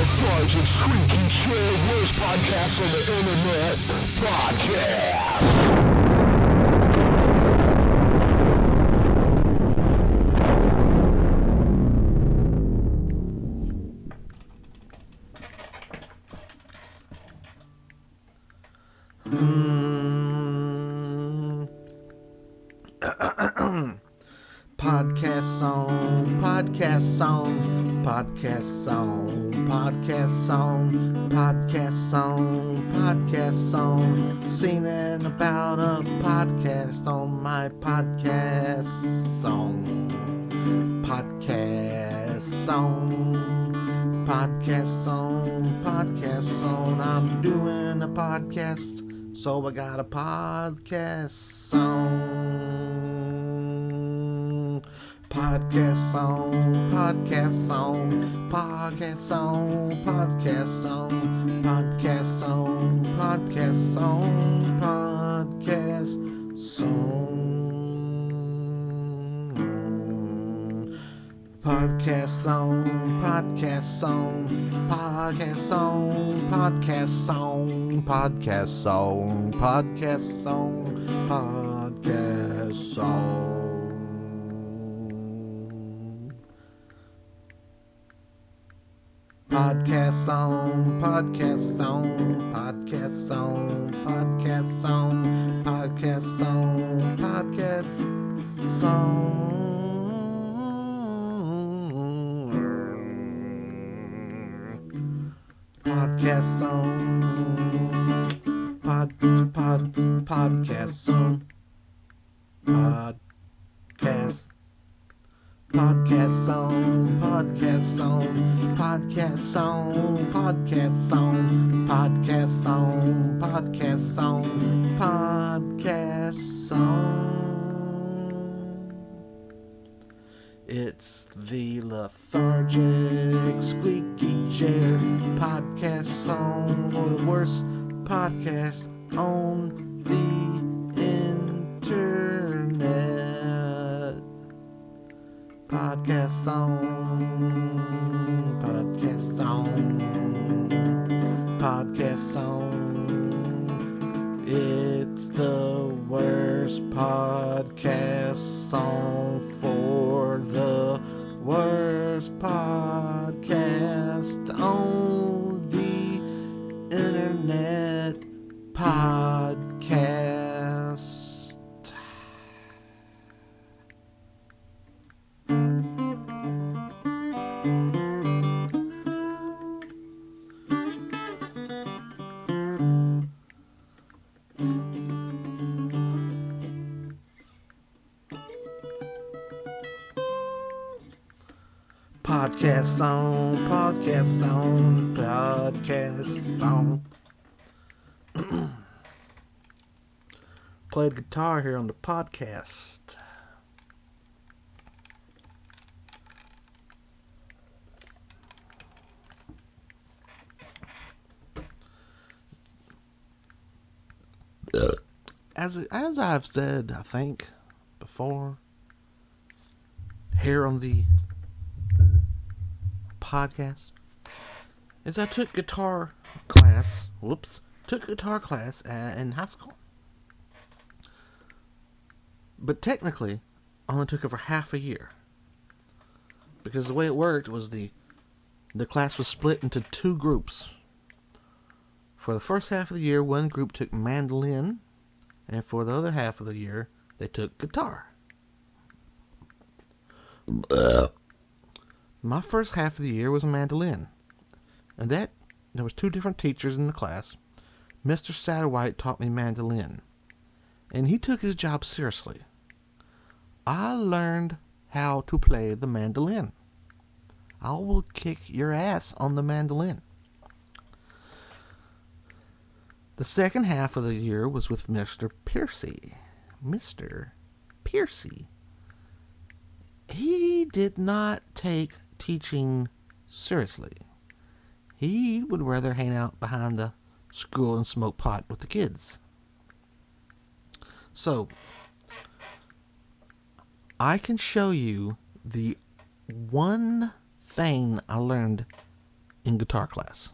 Lethargic Squeaky Chair, worst podcast on the internet, podcast. Podcast song, podcast song, podcast song, podcast song, podcast song, podcast song, singing about a podcast on my podcast song, podcast song, podcast song, podcast song. I'm doing a podcast, so I got a podcast song. Podcast song, podcast song, podcast song, podcast song, podcast song, podcast song, podcast song, podcast song, podcast song, podcast song, podcast song, podcast song, podcast song, podcast song. Podcast song, podcast song, podcast song, podcast song, podcast song, podcast song. Podcast song, podcast song, podcast. Podcast song, podcast song, podcast song, podcast song, podcast song, podcast song, podcast song. It's the Lethargic Squeaky Chair podcast song, or the worst podcast on the internet. Podcast song, podcast song, podcast song. It's the worst podcast song for the worst podcast on the internet podcast. Podcast song, podcast song, podcast song. Played guitar here on the podcast. As I've said, I think, before, here on the podcast, is I took guitar class in high school. But technically, I only took it for half a year. Because the way it worked was the class was split into two groups. For the first half of the year, one group took mandolin, and for the other half of the year, they took guitar. My first half of the year was mandolin, and there was two different teachers in the class. Mr. Satterwhite taught me mandolin, and he took his job seriously. I learned how to play the mandolin. I will kick your ass on the mandolin. The second half of the year was with Mr. Piercy. Mr. Piercy. He did not take teaching seriously. He would rather hang out behind the school and smoke pot with the kids. So, I can show you the one thing I learned in guitar class.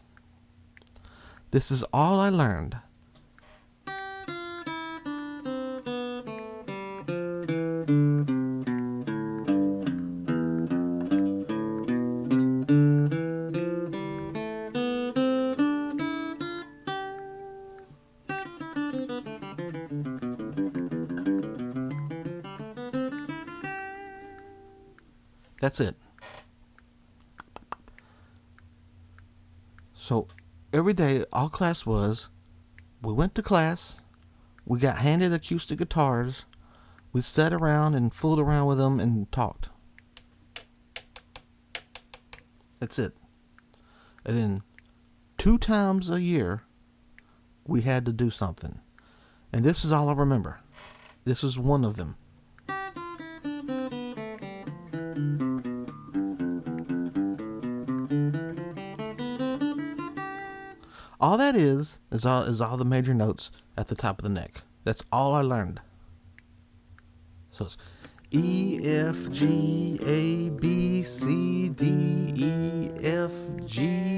This is all I learned. That's it. So every day, all class was, we went to class, we got handed acoustic guitars, we sat around and fooled around with them and talked. That's it. And then 2 times a year, we had to do something. And this is all I remember. This is one of them. All that is all the major notes at the top of the neck. That's all I learned. So it's E, F, G, A, B, C, D, E, F, G,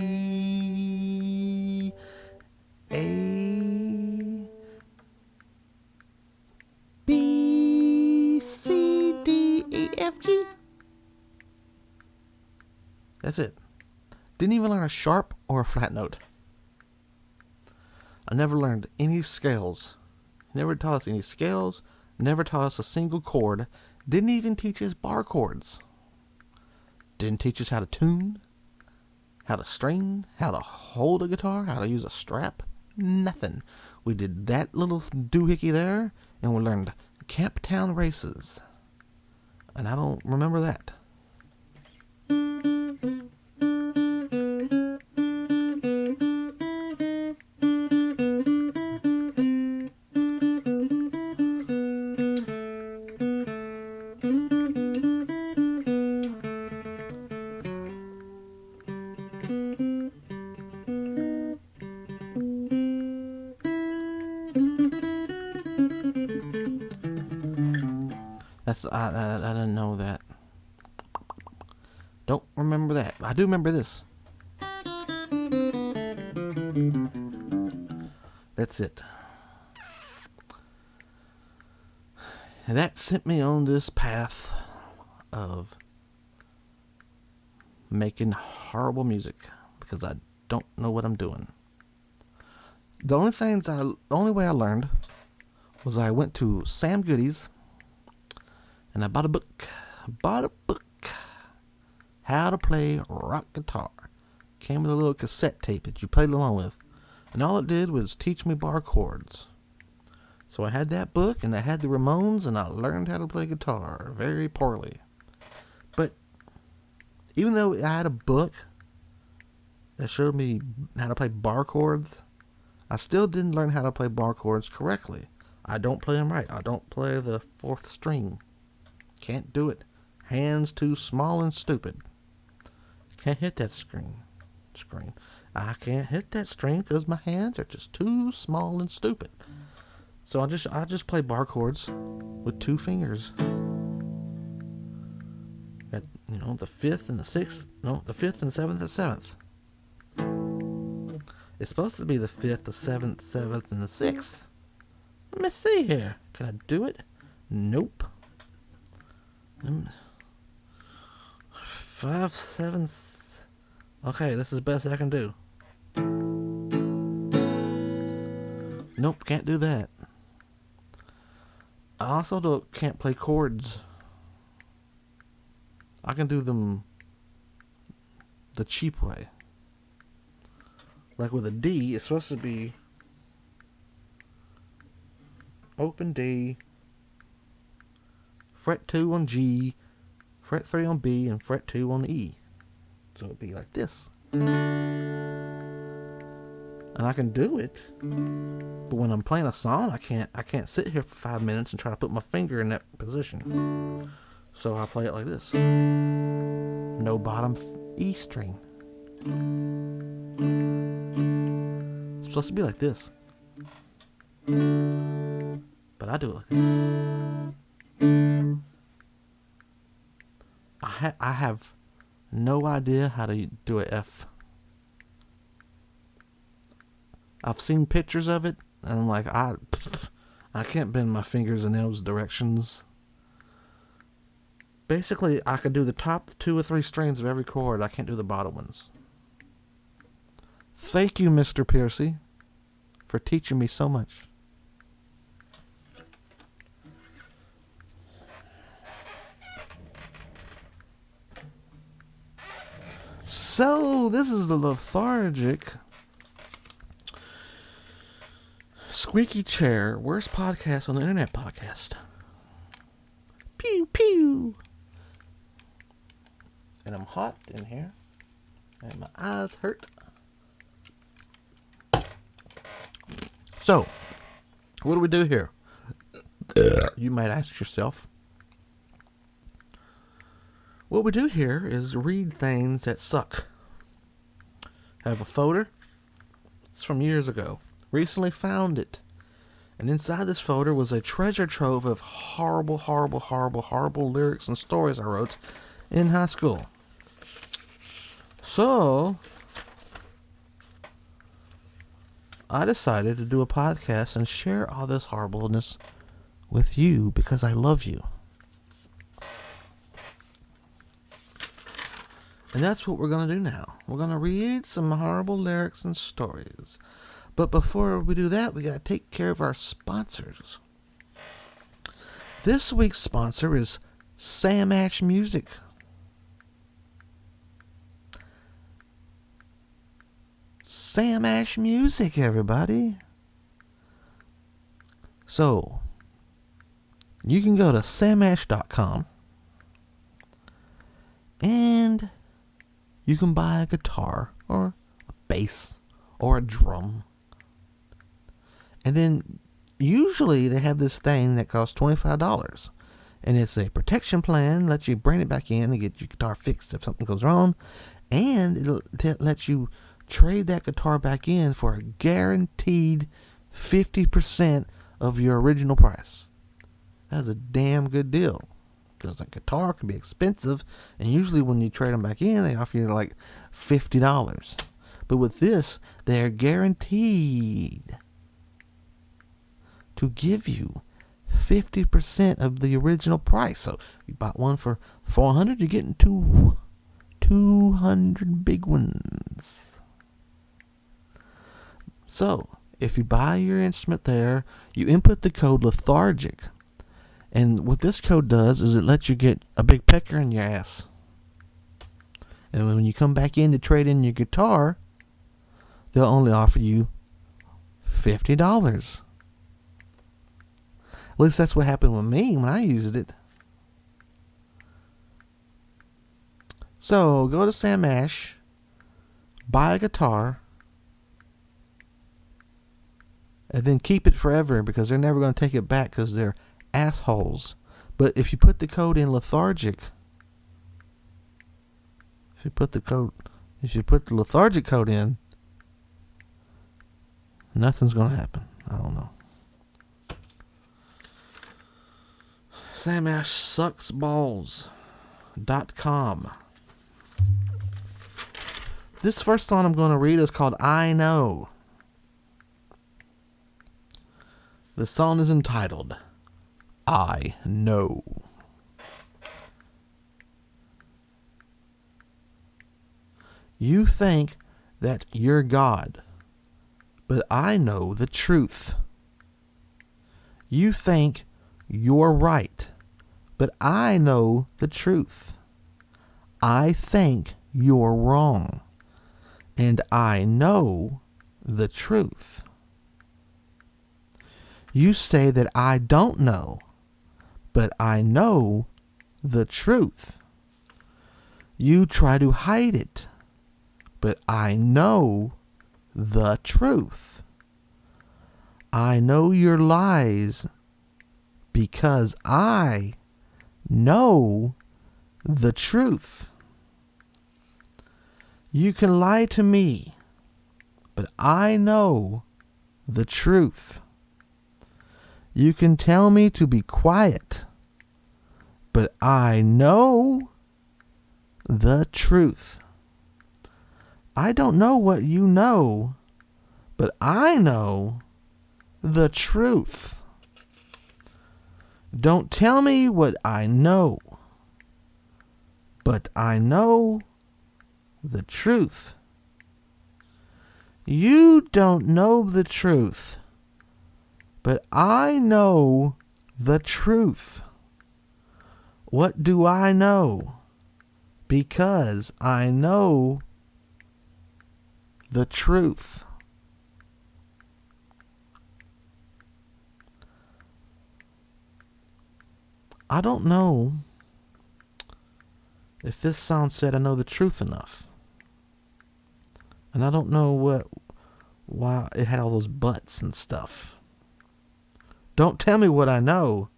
A, B, C, D, E, F, G. That's it. Didn't even learn a sharp or a flat note. I never learned any scales. Never taught us any scales. Never taught us a single chord. Didn't even teach us bar chords. Didn't teach us how to tune, how to string, how to hold a guitar, how to use a strap. Nothing. We did that little doohickey there, and we learned Camptown Races. And I don't remember that. I didn't know that. Don't remember that. I do remember this. That's it. And that sent me on this path of making horrible music because I don't know what I'm doing. The only way I learned was I went to Sam Goody's and I bought a book. How to Play Rock Guitar. Came with a little cassette tape that you played along with. And all it did was teach me bar chords. So I had that book and I had the Ramones and I learned how to play guitar very poorly. But even though I had a book that showed me how to play bar chords, I still didn't learn how to play bar chords correctly. I don't play them right. I don't play the 4th string. Can't do it. Hands too small and stupid. Can't hit that screen. I can't hit that string because my hands are just too small and stupid. So I just play bar chords with 2 fingers. Got, the 5th and the 6th. No, the 5th and 7th and 7th. It's supposed to be the 5th, the 7th, 7th, and the 6th. Let me see here. Can I do it? Nope. 5, 7. Okay, this is the best I can do. Nope, can't do that. I also can't play chords. I can do them the cheap way. Like with a D, it's supposed to be open D, fret 2 on G, fret 3 on B, and fret 2 on E. So it'd be like this. And I can do it, but when I'm playing a song, I can't sit here for 5 minutes and try to put my finger in that position. So I play it like this. No bottom E string. It's supposed to be like this, but I do it like this. I have no idea how to do a F I've seen pictures of it, and I'm like, I can't bend my fingers in those directions. Basically, I could do the top 2 or 3 strings of every chord. I can't do the bottom ones. Thank you, Mr. Piercy, for teaching me so much. So, this is the Lethargic Squeaky Chair, worst podcast on the internet podcast. Pew, pew. And I'm hot in here. And my eyes hurt. So, what do we do here? You might ask yourself. What we do here is read things that suck. I have a folder. It's from years ago. Recently found it. And inside this folder was a treasure trove of horrible, horrible, horrible, horrible lyrics and stories I wrote in high school. So, I decided to do a podcast and share all this horribleness with you because I love you. And that's what we're going to do now. We're going to read some horrible lyrics and stories. But before we do that, we got to take care of our sponsors. This week's sponsor is Sam Ash Music. Sam Ash Music, everybody. So, you can go to samash.com and you can buy a guitar or a bass or a drum. And then usually they have this thing that costs $25. And it's a protection plan, lets you bring it back in and get your guitar fixed if something goes wrong. And it'll let you trade that guitar back in for a guaranteed 50% of your original price. That's a damn good deal. Because a guitar can be expensive. And usually when you trade them back in, they offer you like $50. But with this, they're guaranteed to give you 50% of the original price. So you bought one for $400, you're getting 200 big ones. So if you buy your instrument there, you input the code Lethargic. And what this code does is it lets you get a big pecker in your ass. And when you come back in to trade in your guitar, they'll only offer you $50. At least that's what happened with me when I used it. So, go to Sam Ash, buy a guitar, and then keep it forever because they're never going to take it back because they're assholes. But if you put the code in Lethargic, if you put the Lethargic code in, nothing's going to happen. I don't know. SamAshSucksBalls.com. This first song I'm going to read is called I Know. The song is entitled I Know. You think that you're God, but I know the truth. You think you're right, but I know the truth. I think you're wrong, and I know the truth. You say that I don't know, but I know the truth. You try to hide it, but I know the truth. I know your lies because I know the truth. You can lie to me, but I know the truth. You can tell me to be quiet, but I know the truth. I don't know what you know, but I know the truth. Don't tell me what I know, but I know the truth. You don't know the truth, but I know the truth. What do I know? Because I know the truth. I don't know if this song said I know the truth enough. And I don't know why it had all those buts and stuff. Don't tell me what I know,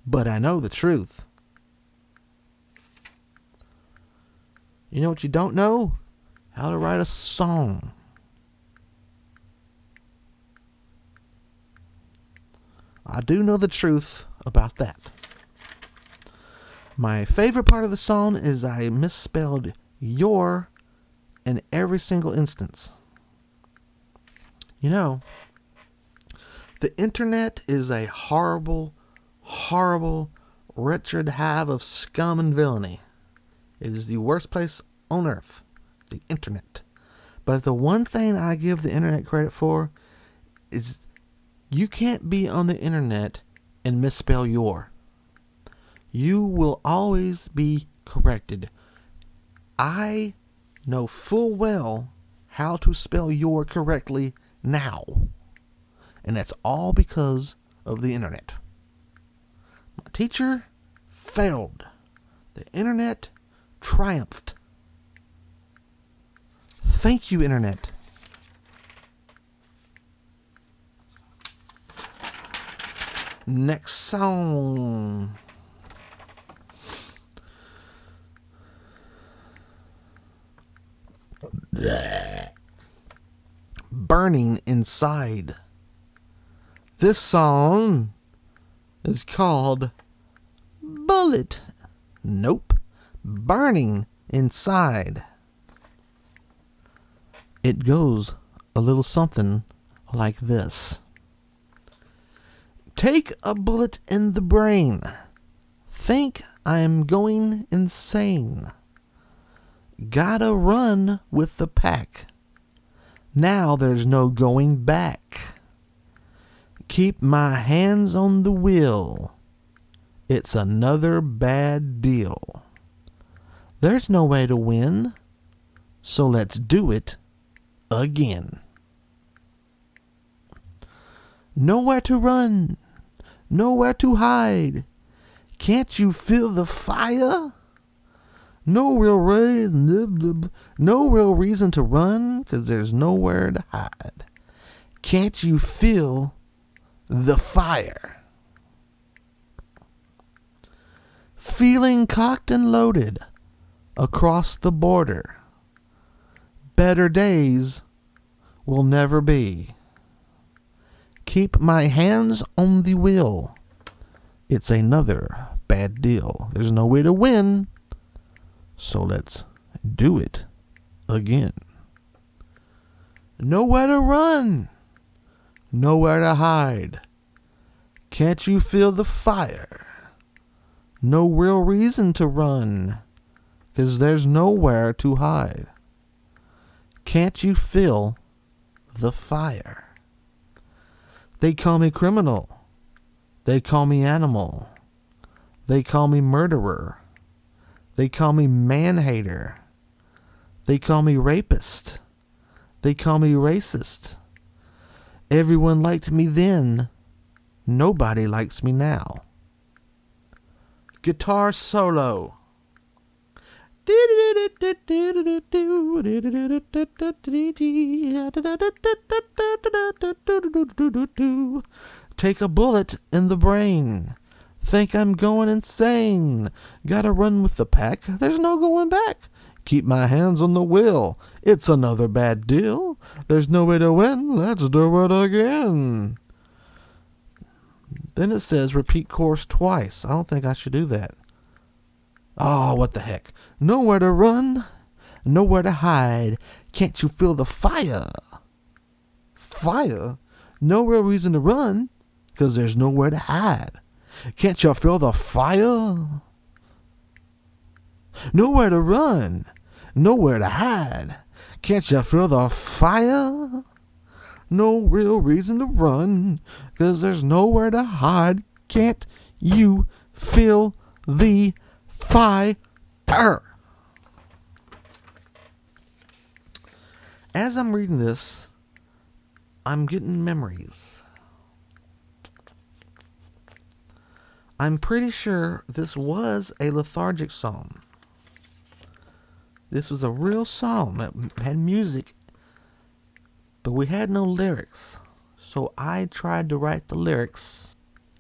but I know the truth. You know what you don't know? How to write a song. I do know the truth about that. My favorite part of the song is I misspelled your in every single instance. You know, the internet is a horrible, horrible, wretched hive of scum and villainy. It is the worst place on earth, the internet. But the one thing I give the internet credit for is you can't be on the internet and misspell your. You will always be corrected. I know full well how to spell your correctly now. And that's all because of the internet. My teacher failed. The internet triumphed. Thank you, internet. Next song. Burning Inside. This song is called Bullet. Nope. Burning Inside. It goes a little something like this. Take a bullet in the brain. Think I am going insane. Gotta run with the pack. Now there's no going back. Keep my hands on the wheel. It's another bad deal. There's no way to win, so let's do it again. Nowhere to run, nowhere to hide. Can't you feel the fire? No real reason to run, 'cause there's nowhere to hide. Can't you feel the fire? Feeling cocked and loaded across the border. Better days will never be. Keep my hands on the wheel. It's another bad deal. There's no way to win, so let's do it again. Nowhere to run, nowhere to hide. Can't you feel the fire? No real reason to run, 'cause there's nowhere to hide. Can't you feel the fire? They call me criminal. They call me animal. They call me murderer. They call me man-hater. They call me rapist. They call me racist. Everyone liked me then. Nobody likes me now. Guitar solo. Take a bullet in the brain. Think I'm going insane. Gotta run with the pack. There's no going back. Keep my hands on the wheel. It's another bad deal. There's no way to win. Let's do it again. Then it says repeat chorus twice. I don't think I should do that. Oh, what the heck. Nowhere to run, nowhere to hide. Can't you feel the fire? fire. No real reason to run, 'cause there's nowhere to hide. Can't you feel the fire? Nowhere to run, nowhere to hide. Can't you feel the fire? No real reason to run, 'cause there's nowhere to hide. Can't you feel the fire? As I'm reading this, I'm getting memories. I'm pretty sure this was a Lethargic song. This was a real song that had music, but we had no lyrics. So I tried to write the lyrics,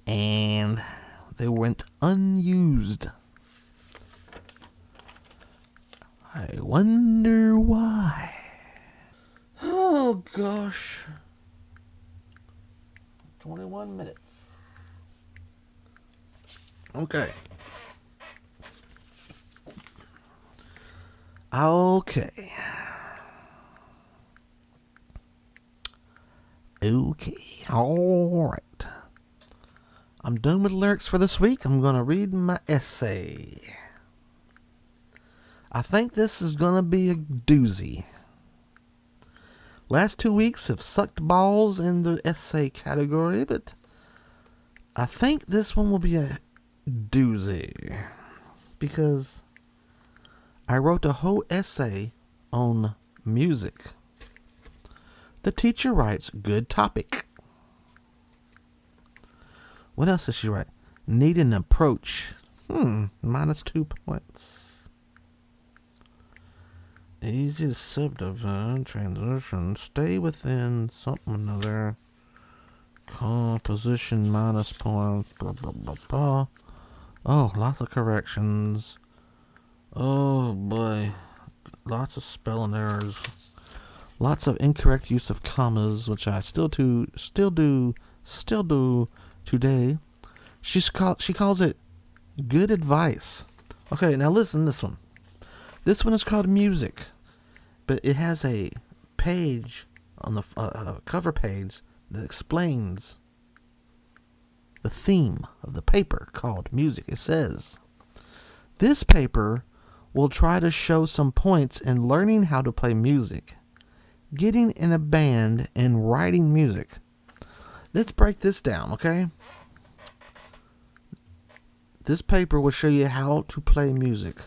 and they went unused. I wonder why. Oh gosh. 21 minutes. Okay. Okay. All right. I'm done with lyrics for this week. I'm going to read my essay. I think this is going to be a doozy. Last 2 weeks have sucked balls in the essay category, but I think this one will be a doozy because I wrote a whole essay on music. The teacher writes, good topic. What else does she write? Need an approach. -2 points. Easy to subdivide, transition, stay within something or another. Composition minus points, blah, blah, blah, blah. Oh, lots of corrections. Oh boy. Lots of spelling errors. Lots of incorrect use of commas, which I still do today. She calls it good advice. Okay, now listen to this one. This one is called music, but it has a page on the cover page that explains the theme of the paper called music. It says, this paper will try to show some points in learning how to play music, getting in a band, and writing music. Let's break this down, okay? This paper will show you how to play music.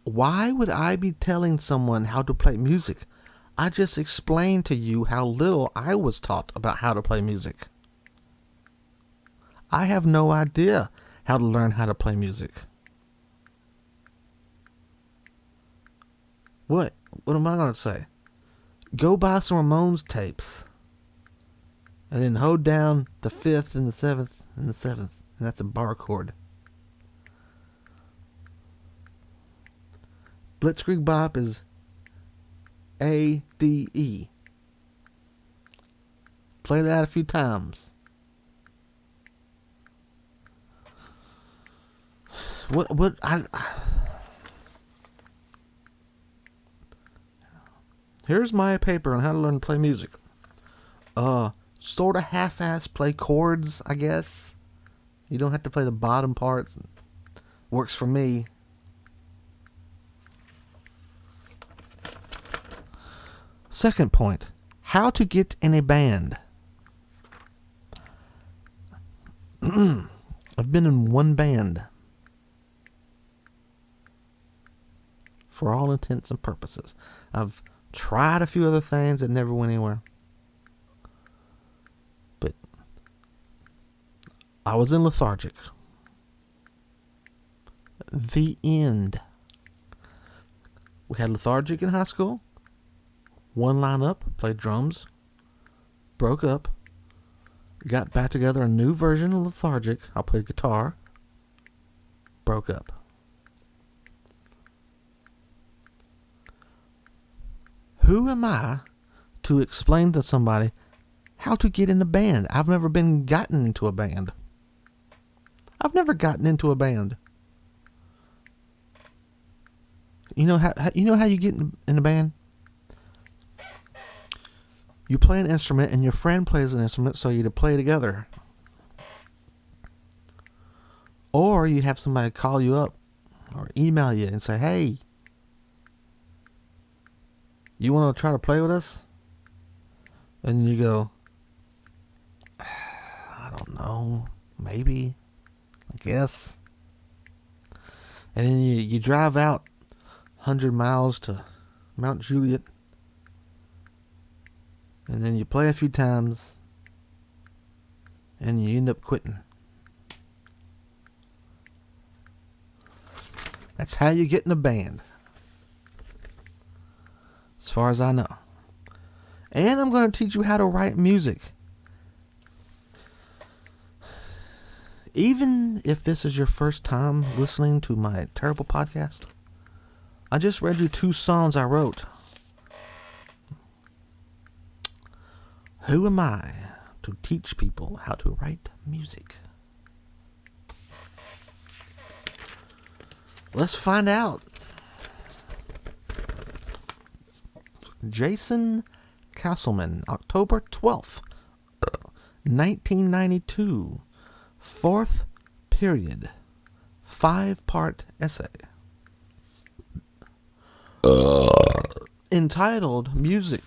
Why would I be telling someone how to play music? I just explained to you how little I was taught about how to play music. I have no idea how to learn how to play music. What am I going to say? Go buy some Ramones tapes. And then hold down the 5th and the 7th and the 7th. And that's a bar chord. Blitzkrieg Bop is A-D-E. Play that a few times. Here's my paper on how to learn to play music. Sort of half-ass play chords, I guess. You don't have to play the bottom parts. Works for me. Second point, how to get in a band. I've been in one band. For all intents and purposes. I've tried a few other things that never went anywhere. But I was in Lethargic. The end. We had Lethargic in high school. One lineup, played drums, broke up, got back together a new version of Lethargic. I played guitar, broke up. Who am I to explain to somebody how to get in a band? I've never gotten into a band. I've never gotten into a band. You know how you get in a band? You play an instrument and your friend plays an instrument, so you to play together. Or you have somebody call you up or email you and say, hey, you want to try to play with us? And you go, I don't know, maybe, I guess. And then you drive out 100 miles to Mount Juliet. And then you play a few times. And you end up quitting. That's how you get in a band. As far as I know. And I'm going to teach you how to write music. Even if this is your first time listening to my terrible podcast, I just read you 2 songs I wrote. Who am I to teach people how to write music? Let's find out. Jason Castleman, October 12th, 1992. 4th period. 5-part essay. Entitled Music.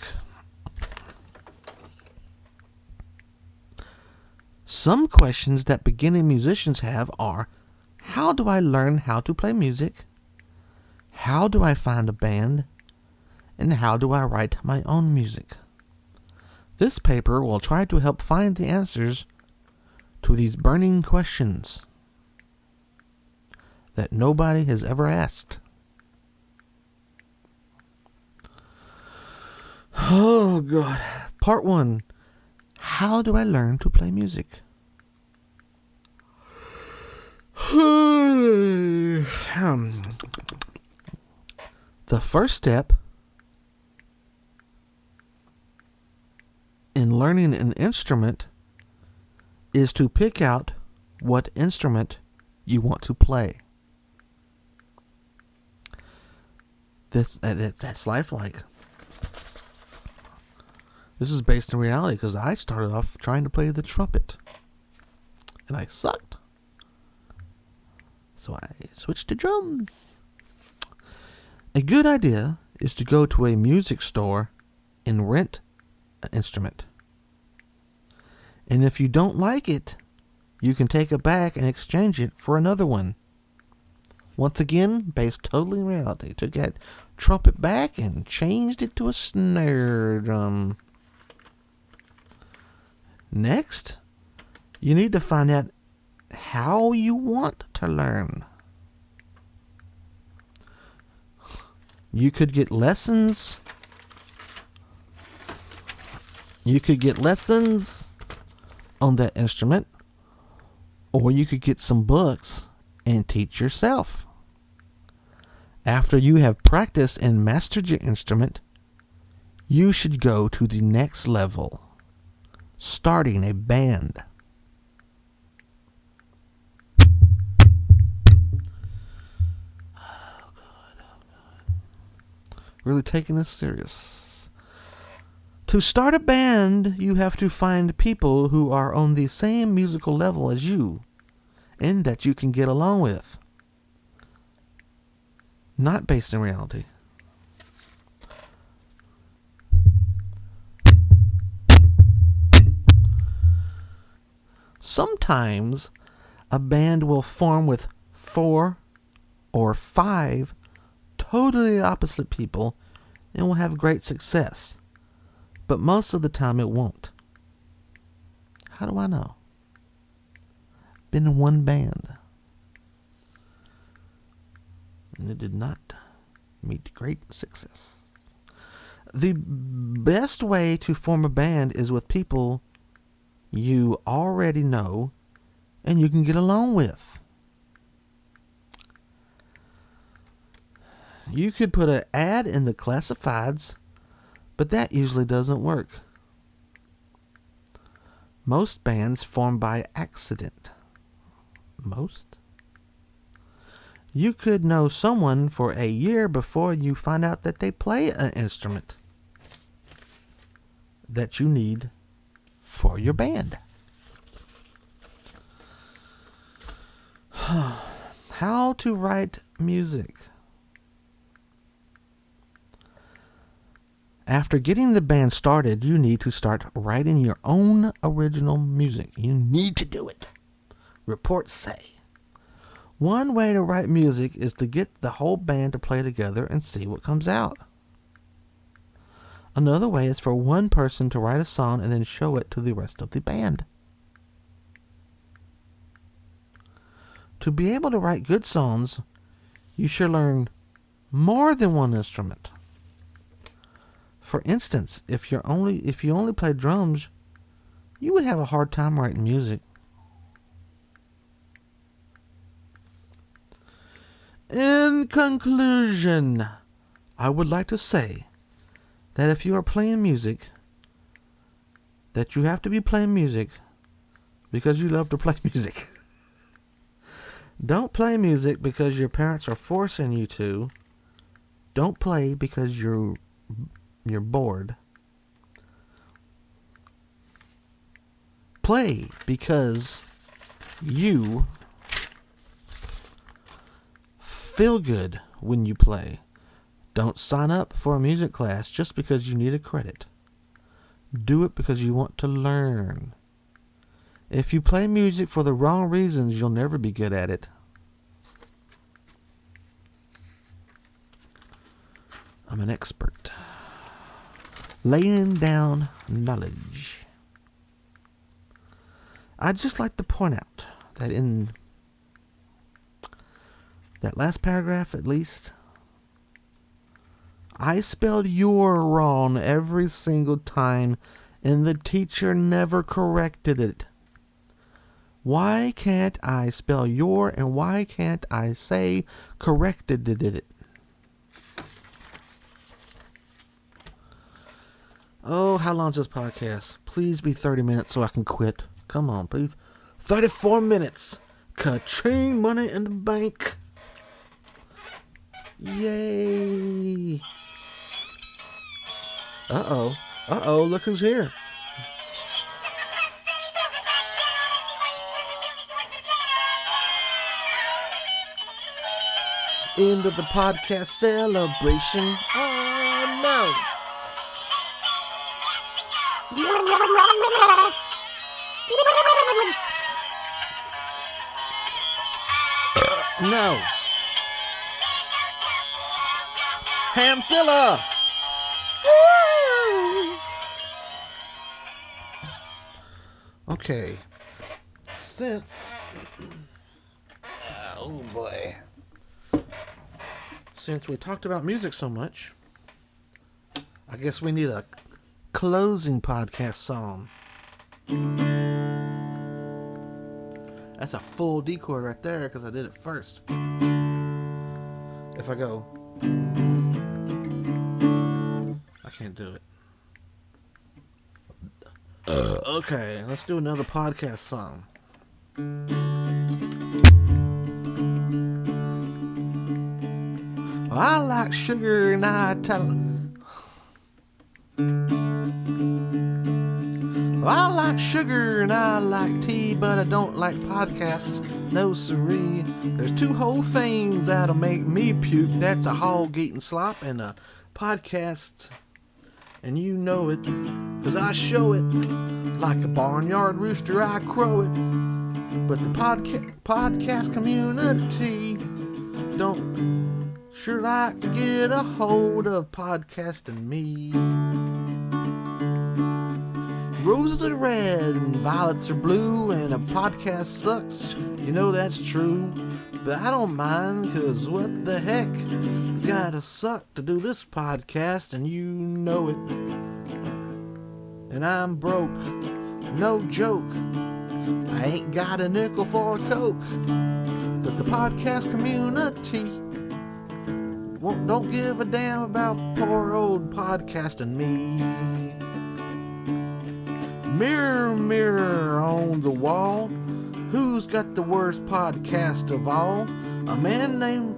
Some questions that beginning musicians have are, how do I learn how to play music? How do I find a band? And how do I write my own music? This paper will try to help find the answers to these burning questions that nobody has ever asked. Oh, God. Part 1. How do I learn to play music? The first step in learning an instrument is to pick out what instrument you want to play. That's lifelike. This is based in reality because I started off trying to play the trumpet. And I sucked. So I switched to drums. A good idea is to go to a music store and rent an instrument. And if you don't like it, you can take it back and exchange it for another one. Once again, based totally in reality. Took that trumpet back and changed it to a snare drum. Next, you need to find out how you want to learn. You could get lessons. You could get lessons on that instrument, or you could get some books and teach yourself. After you have practiced and mastered your instrument, you should go to the next level, starting a band. Oh, God. Really taking this serious. To start a band, you have to find people who are on the same musical level as you and that you can get along with. Not based in reality. Sometimes a band will form with 4 or 5 totally opposite people and will have great success. But most of the time it won't. How do I know? Been in one band. And it did not meet great success. The best way to form a band is with people you already know and you can get along with. You could put an ad in the classifieds, but that usually doesn't work. Most bands form by accident. Most? You could know someone for a year before you find out that they play an instrument. that you need for your band. How to write music. After getting the band started, you need to start writing your own original music. You need to do it. Reports say. One way to write music is to get the whole band to play together and see what comes out. Another way is for one person to write a song and then show it to the rest of the band. To be able to write good songs, you should learn more than one instrument. For instance, if you only play drums, you would have a hard time writing music. In conclusion, I would like to say that if you are playing music, that you have to be playing music because you love to play music. Don't play music because your parents are forcing you to. Don't play because you're bored. Play because you feel good when you play. Don't sign up for a music class just because you need a credit. Do it because you want to learn. If you play music for the wrong reasons, you'll never be good at it. I'm an expert. Laying down knowledge. I'd just like to point out that in that last paragraph, at least, I spelled your wrong every single time, and the teacher never corrected it. Why can't I spell your, and why can't I say corrected it? Oh, how long's this podcast? Please be 30 minutes so I can quit. Come on, please. 34 minutes. Ka-ching, money in the bank. Yay. Uh-oh, look who's here. End of the podcast celebration. Oh, no. No. Hamzilla. Woo! Okay. Oh boy. Since we talked about music so much, I guess we need a closing podcast song. That's a full D chord right there because I did it first. If I go, I can't do it. Okay, let's do another podcast song. I like sugar and I like sugar and I like tea, but I don't like podcasts. No siree. There's two whole things that'll make me puke. That's a hog eating slop and a podcast. And you know it, 'cause I show it. Like a barnyard rooster, I crow it. But the podcast community don't sure like to get a hold of podcasting me. Roses are red and violets are blue, and a podcast sucks, you know that's true. But I don't mind, 'cause what the heck, gotta suck to do this podcast, and you know it. And I'm broke, no joke, I ain't got a nickel for a Coke. But the podcast community don't give a damn about poor old podcasting me. Mirror, mirror on the wall, who's got the worst podcast of all? A man named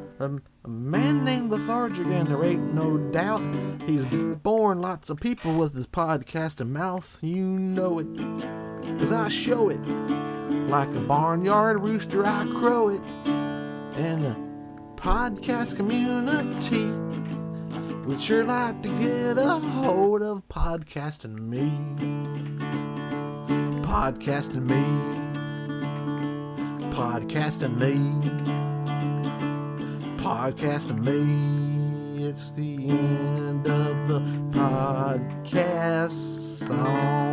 A man named Lethargic, and there ain't no doubt he's boring lots of people with his podcasting mouth. You know it, 'cause I show it. Like a barnyard rooster, I crow it. And the podcast community would sure like to get a hold of podcasting me. Podcasting me. Podcasting me. Podcasting me. It's the end of the podcast song.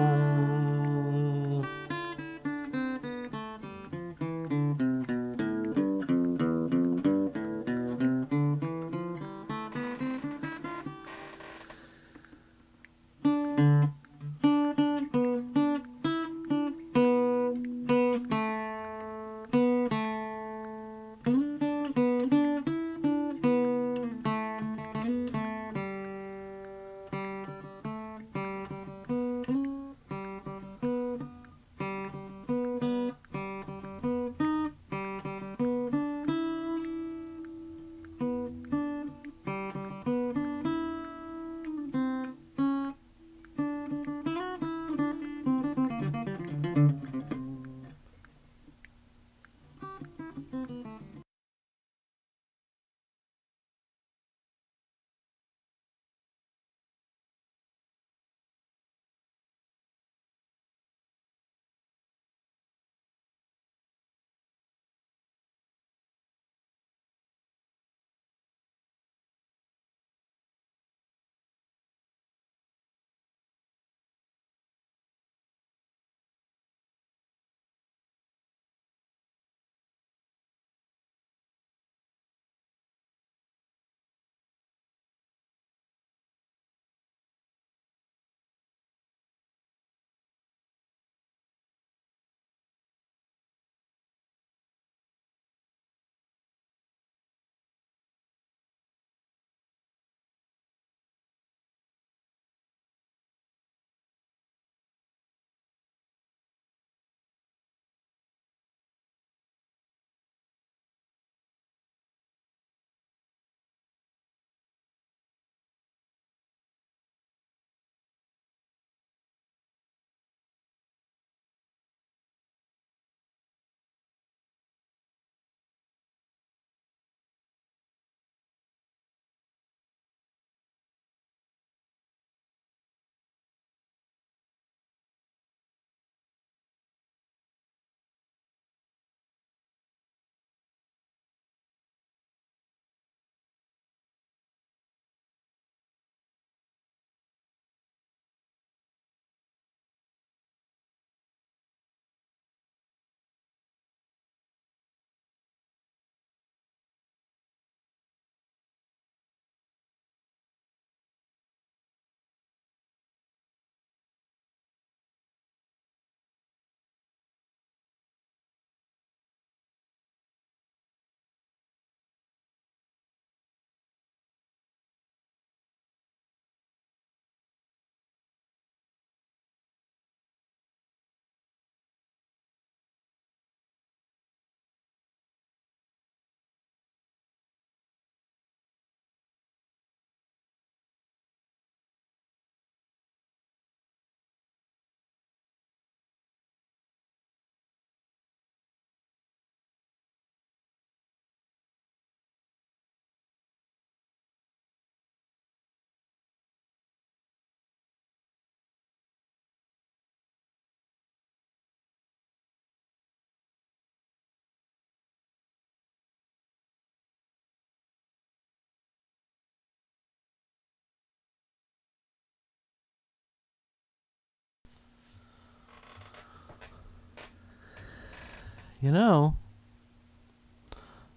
You know,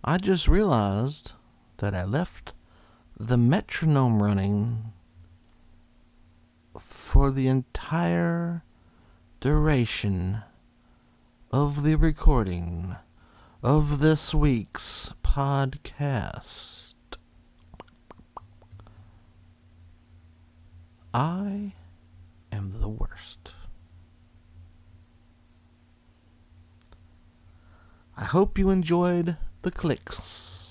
I just realized that I left the metronome running for the entire duration of the recording of this week's podcast. I am the worst. I hope you enjoyed the clicks.